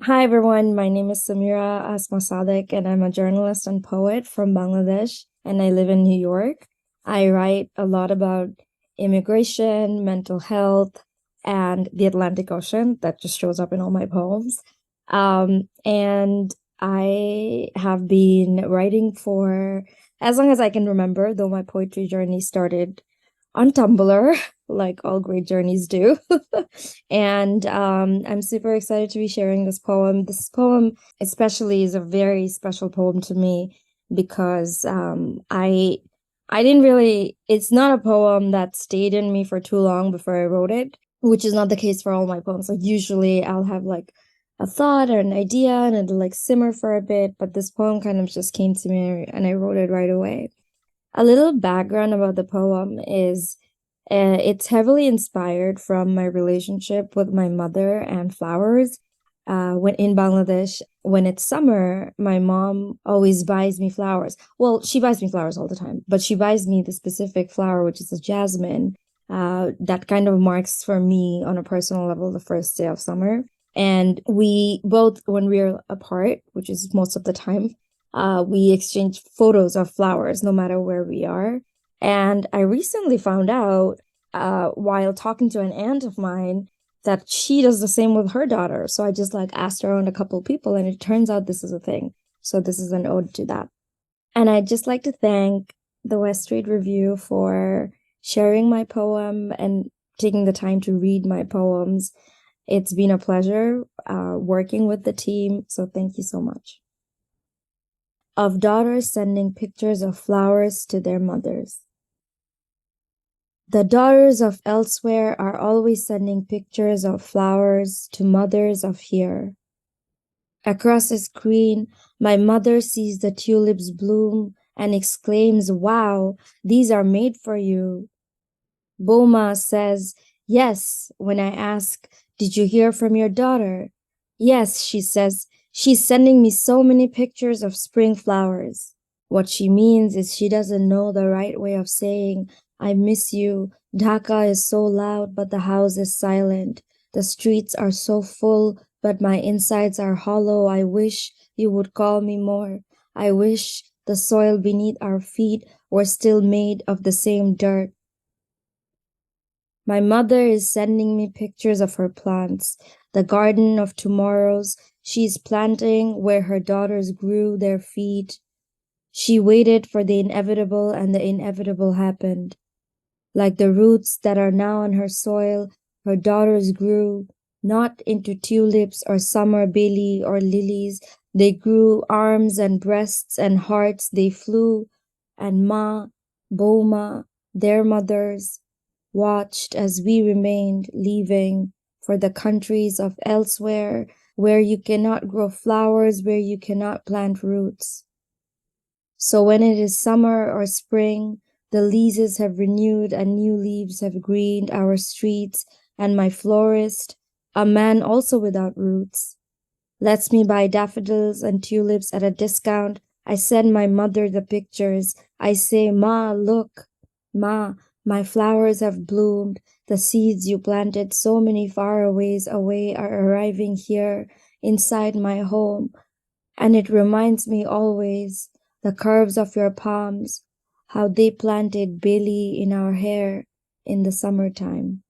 Hi everyone, my name is Samira Asma-Sadeque and I'm a journalist and poet from Bangladesh and I live in New York. I write a lot about immigration, mental health, and the Atlantic Ocean that just shows up in all my poems. And I have been writing for as long as I can remember, though my poetry journey started on Tumblr, like all great journeys do. And I'm super excited to be sharing this poem. This poem, especially, is a very special poem to me because I didn't really. It's not a poem that stayed in me for too long before I wrote it, which is not the case for all my poems. Like usually, I'll have like a thought or an idea and it'll like simmer for a bit, but this poem kind of just came to me and I wrote it right away. A little background about the poem is it's heavily inspired from my relationship with my mother and flowers. When in Bangladesh, when it's summer, my mom always buys me flowers. Well, she buys me flowers all the time, but she buys me the specific flower, which is a jasmine. That kind of marks for me on a personal level the first day of summer. And we both, when we're apart, which is most of the time, we exchange photos of flowers no matter where we are. And I recently found out while talking to an aunt of mine that she does the same with her daughter. So I just like asked around a couple people, and it turns out this is a thing. So this is an ode to that. And I'd just like to thank the West Street Review for sharing my poem and taking the time to read my poems. It's been a pleasure working with the team. So thank you so much. Of daughters sending pictures of flowers to their mothers. The daughters of elsewhere are always sending pictures of flowers to mothers of here. Across a screen, my mother sees the tulips bloom and exclaims, "Wow, these are made for you." Boma says, "Yes," when I ask, "Did you hear from your daughter?" "Yes," she says, "she's sending me so many pictures of spring flowers." What she means is she doesn't know the right way of saying, "I miss you. Dhaka is so loud, but the house is silent. The streets are so full, but my insides are hollow. I wish you would call me more. I wish the soil beneath our feet were still made of the same dirt." My mother is sending me pictures of her plants, the garden of tomorrows she's planting where her daughters grew their feet. She waited for the inevitable, and the inevitable happened. Like the roots that are now on her soil, her daughters grew, not into tulips or summer billy or lilies. They grew arms and breasts and hearts. They flew, and Ma, Boma, their mothers, watched as we remained, leaving for the countries of elsewhere, where you cannot grow flowers, where you cannot plant roots. So when it is summer or spring, the leases have renewed and new leaves have greened our streets, and my florist, a man also without roots, lets me buy daffodils and tulips at a discount. I send my mother the pictures. I say, "Ma, look, Ma, my flowers have bloomed. The seeds you planted so many far ways away are arriving here inside my home. And it reminds me always the curves of your palms, how they planted Bailey in our hair in the summertime."